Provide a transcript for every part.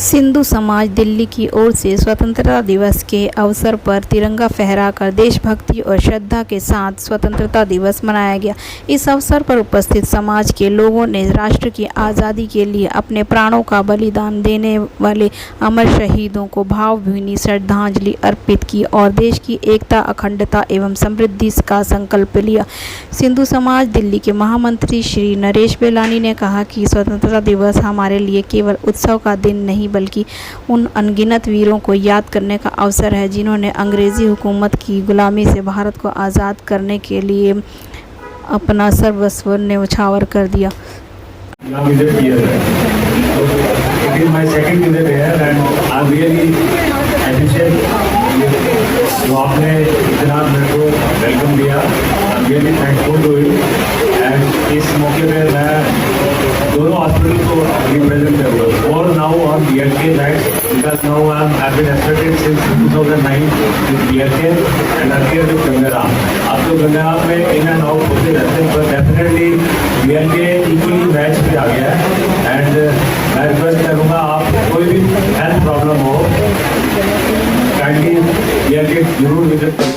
सिंधु समाज दिल्ली की ओर से स्वतंत्रता दिवस के अवसर पर तिरंगा फहराकर देशभक्ति और श्रद्धा के साथ स्वतंत्रता दिवस मनाया गया। इस अवसर पर उपस्थित समाज के लोगों ने राष्ट्र की आज़ादी के लिए अपने प्राणों का बलिदान देने वाले अमर शहीदों को भावभीनी श्रद्धांजलि अर्पित की और देश की एकता, अखंडता एवं समृद्धि का संकल्प लिया। सिंधु समाज दिल्ली के महामंत्री श्री नरेश बेलानी ने कहा कि स्वतंत्रता दिवस हमारे लिए केवल उत्सव का दिन नहीं बल्कि उन अनगिनत वीरों को याद करने का अवसर है जिन्होंने अंग्रेजी हुकूमत की गुलामी से भारत को आज़ाद करने के लिए अपना सर्वस्व न्यौछावर कर दिया। तो आपने इतना मेरे को वेलकम दिया, थैंकफुल टू यू। एंड इस मौके पे मैं दोनों हॉस्पिटल को रिप्रेजेंट करूँगा और now on BLK that because now I have been associated since 2009 with BLK and earlier with Gangaram. अब तो गंगाराम में इन एंड आउट होते रहते हैं, पर डेफिनेटली BLK इक्वली मैच पे आ गया है। एंड मैं रिक्वेस्ट करूँगा, आप कोई भी हेल्थ प्रॉब्लम हो काइंडली BLK जरूर विजिट करें।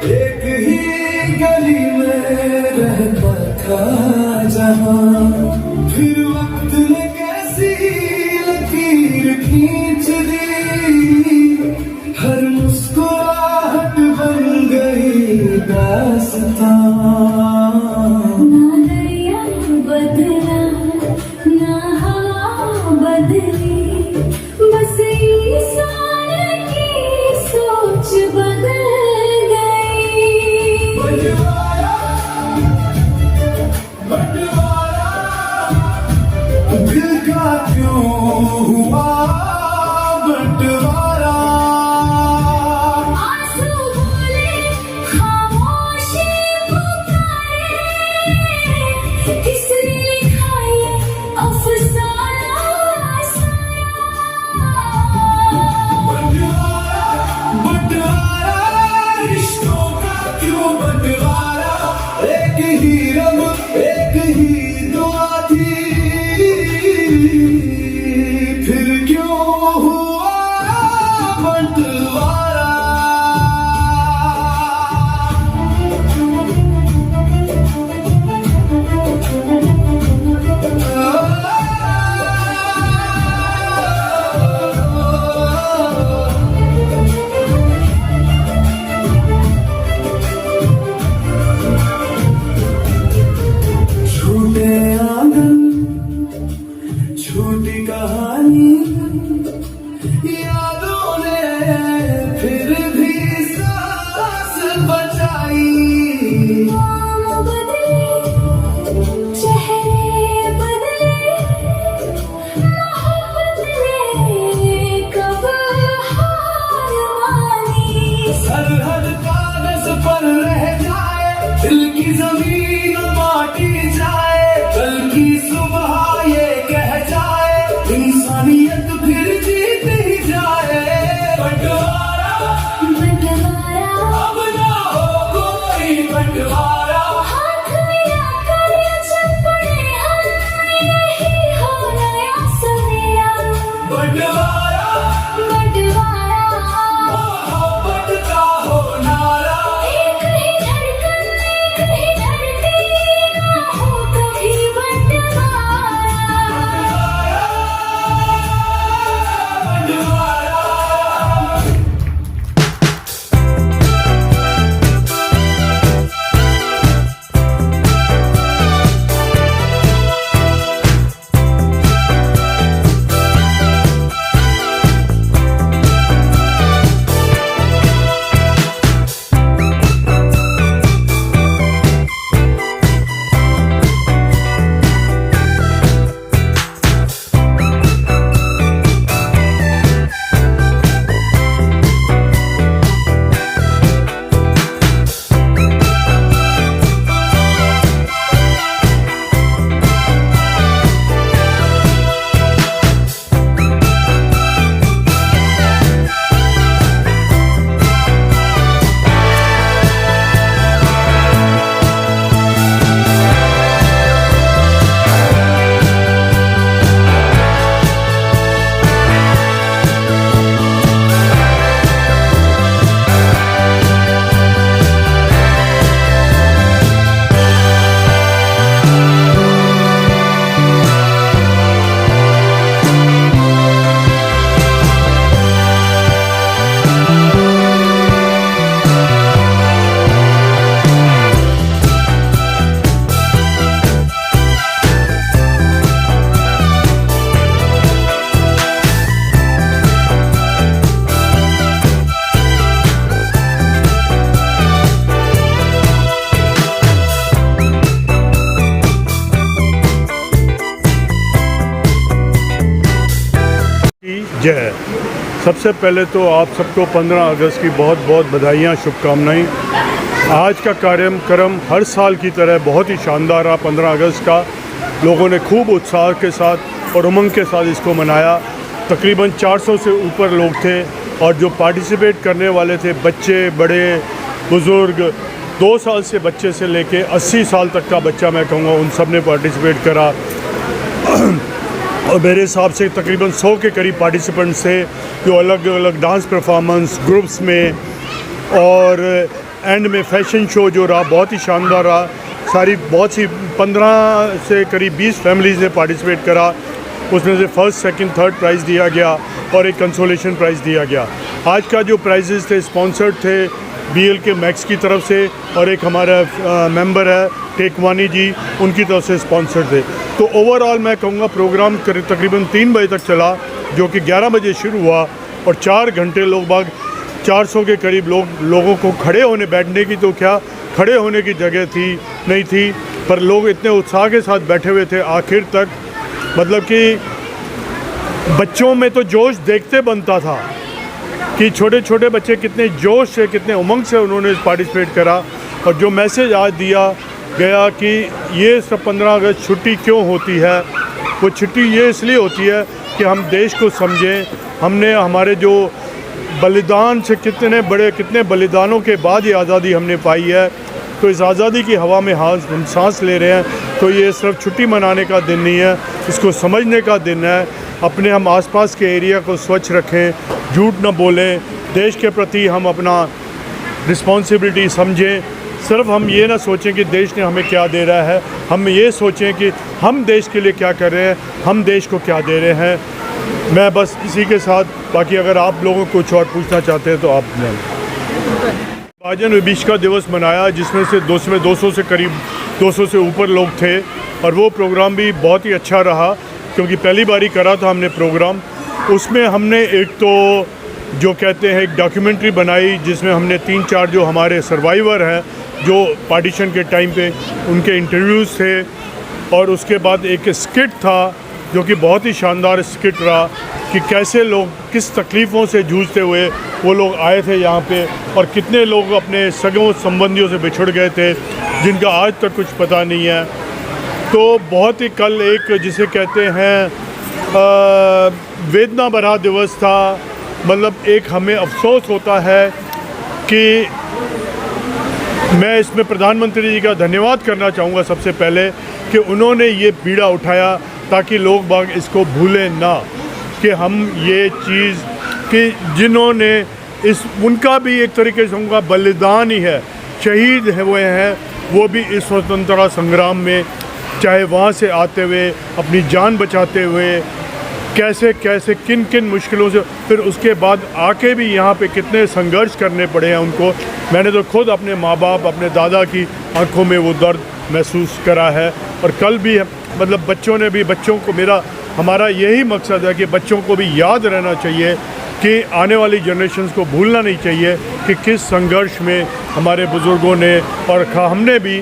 एक ही गली में रहता था जहां, फिर वक्त ने कैसी लकीर खींच दी, हर मुस्कुराहट बन गई दास्तां। ना दरिया बदला ना हवा बदली, बस इंसान की सोच बदल दिल का क्यों हुआ बंटवारा। आंसू बोले खामोशी पुकारे, किसने लिखा ये अफसाना बंटवारा, रिश्तों का क्यों बंटवारा। एक ही रब एक ही दुआ थी, फिर क्यों हुआ जय। सबसे पहले तो आप सबको 15 अगस्त की बहुत बहुत बधाइयाँ, शुभकामनाएं। आज का कार्यक्रम हर साल की तरह बहुत ही शानदार रहा। 15 अगस्त का लोगों ने खूब उत्साह के साथ और उमंग के साथ इसको मनाया। तकरीबन 400 से ऊपर लोग थे और जो पार्टिसिपेट करने वाले थे, बच्चे, बड़े, बुज़ुर्ग, 2 साल से बच्चे से लेके 80 साल तक का बच्चा मैं कहूँगा, उन सब ने पार्टिसिपेट करा। और मेरे हिसाब से तकरीबन 100 के करीब पार्टिसिपेंट्स थे जो अलग अलग डांस परफॉर्मेंस ग्रुप्स में, और एंड में फैशन शो जो रहा बहुत ही शानदार रहा। बहुत सी 15 से करीब 20 फैमिलीज़ ने पार्टिसिपेट करा। उसमें से फर्स्ट, सेकंड, थर्ड प्राइज़ दिया गया और एक कंसोलेशन प्राइज़ दिया गया। आज का जो प्राइजेज़ थे स्पॉन्सर्ड थे BLK मैक्स की तरफ से, और एक हमारा मेंबर है टेकवानी जी, उनकी तरफ से स्पॉन्सर थे। तो ओवरऑल मैं कहूँगा प्रोग्राम तकरीबन 3 बजे तक चला, जो कि 11 बजे शुरू हुआ और 4 घंटे लोग बाग 400 के करीब लोगों को खड़े होने बैठने की तो क्या खड़े होने की जगह नहीं थी, पर लोग इतने उत्साह के साथ बैठे हुए थे आखिर तक। मतलब कि बच्चों में तो जोश देखते बनता था कि छोटे छोटे बच्चे कितने जोश से, कितने उमंग से उन्होंने पार्टिसिपेट करा। और जो मैसेज आज दिया गया कि ये सब 15 अगस्त छुट्टी क्यों होती है, वो छुट्टी ये इसलिए होती है कि हम देश को समझें। हमने हमारे जो बलिदान से कितने बलिदानों के बाद ये आज़ादी हमने पाई है, तो इस आज़ादी की हवा में हम सांस ले रहे हैं। तो ये सिर्फ छुट्टी मनाने का दिन नहीं है, इसको समझने का दिन है। अपने हम आसपास के एरिया को स्वच्छ रखें, झूठ न बोलें, देश के प्रति हम अपना रिस्पॉन्सिबिलिटी समझें। सिर्फ हम ये ना सोचें कि देश ने हमें क्या दे रहा है, हम ये सोचें कि हम देश के लिए क्या कर रहे हैं, हम देश को क्या दे रहे हैं। मैं बस इसी के साथ, बाकी अगर आप लोगों को कुछ और पूछना चाहते हैं तो आप विभाजन विभीषिका दिवस मनाया, जिसमें से 200 से करीब 200 से ऊपर लोग थे। और वो प्रोग्राम भी बहुत ही अच्छा रहा, क्योंकि पहली बार ही करा था हमने प्रोग्राम। उसमें हमने एक तो जो कहते हैं एक डॉक्यूमेंट्री बनाई, जिसमें हमने 3-4 जो हमारे सर्वाइवर हैं जो पार्टीशन के टाइम पे, उनके इंटरव्यूज़ थे। और उसके बाद एक स्किट था जो कि बहुत ही शानदार स्किट रहा कि कैसे लोग किस तकलीफ़ों से जूझते हुए वो लोग आए थे यहाँ पे, और कितने लोग अपने सगों संबंधियों से बिछड़ गए थे जिनका आज तक कुछ पता नहीं है। तो बहुत ही कल एक जिसे कहते हैं वेदना भरा दिवस था। मतलब एक हमें अफसोस होता है कि मैं इसमें प्रधानमंत्री जी का धन्यवाद करना चाहूँगा सबसे पहले, कि उन्होंने ये बीड़ा उठाया ताकि लोग बाग इसको भूलें ना, कि हम ये चीज़ कि जिन्होंने उनका भी एक तरीके से उनका बलिदान ही है, शहीद हुए हैं वो भी इस स्वतंत्रता संग्राम में, चाहे वहाँ से आते हुए अपनी जान बचाते हुए कैसे कैसे किन किन मुश्किलों से, फिर उसके बाद आके भी यहाँ पे कितने संघर्ष करने पड़े हैं उनको। मैंने तो खुद अपने माँ बाप, अपने दादा की आंखों में वो दर्द महसूस करा है। और कल भी मतलब बच्चों को हमारा यही मकसद है कि बच्चों को भी याद रहना चाहिए कि आने वाली जनरेशन्स को भूलना नहीं चाहिए कि किस संघर्ष में हमारे बुज़ुर्गों ने और हमने भी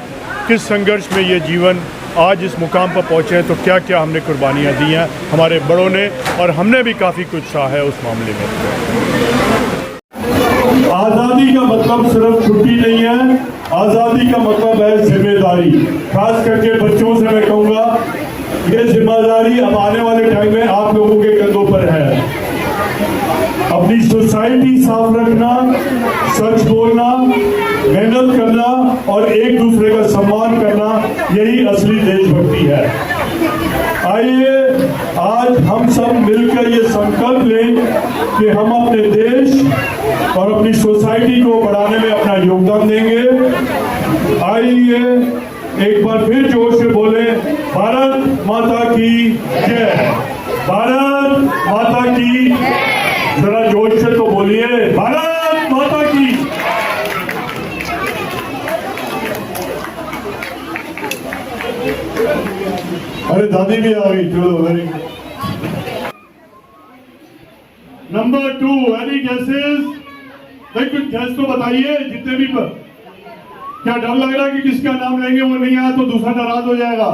किस संघर्ष में ये जीवन आज इस मुकाम पर पहुँचे हैं। तो क्या क्या हमने कुर्बानियाँ दी हैं हमारे बड़ों ने, और हमने भी काफ़ी कुछ सहा है उस मामले में। आज़ादी का मतलब सिर्फ छुट्टी नहीं है, आज़ादी का मतलब है जिम्मेदारी। खास करके बच्चों से मैं कहूँगा, ये जिम्मेदारी अब आने वाले टाइम में आप लोगों के कंधों पर है। अपनी सोसाइटी साफ रखना, सच बोलना, मेहनत करना और एक दूसरे का सम्मान करना, यही असली देशभक्ति है। आइए आज हम सब मिलकर ये संकल्प लें कि हम अपने देश और अपनी सोसाइटी को बढ़ाने में अपना योगदान देंगे। आइए एक बार फिर जोर से बोले, भारत माता की जय, भारत माता की। जरा जोर से तो बोलिए, भारत माता की। अरे दादी भी आ गई, चलो very good. Number 2, any gases? भाई कुछ गैस तो बताइए, जितने भी क्या डर लग रहा है कि किसका नाम लेंगे वो नहीं आया तो दूसरा नाराज हो जाएगा।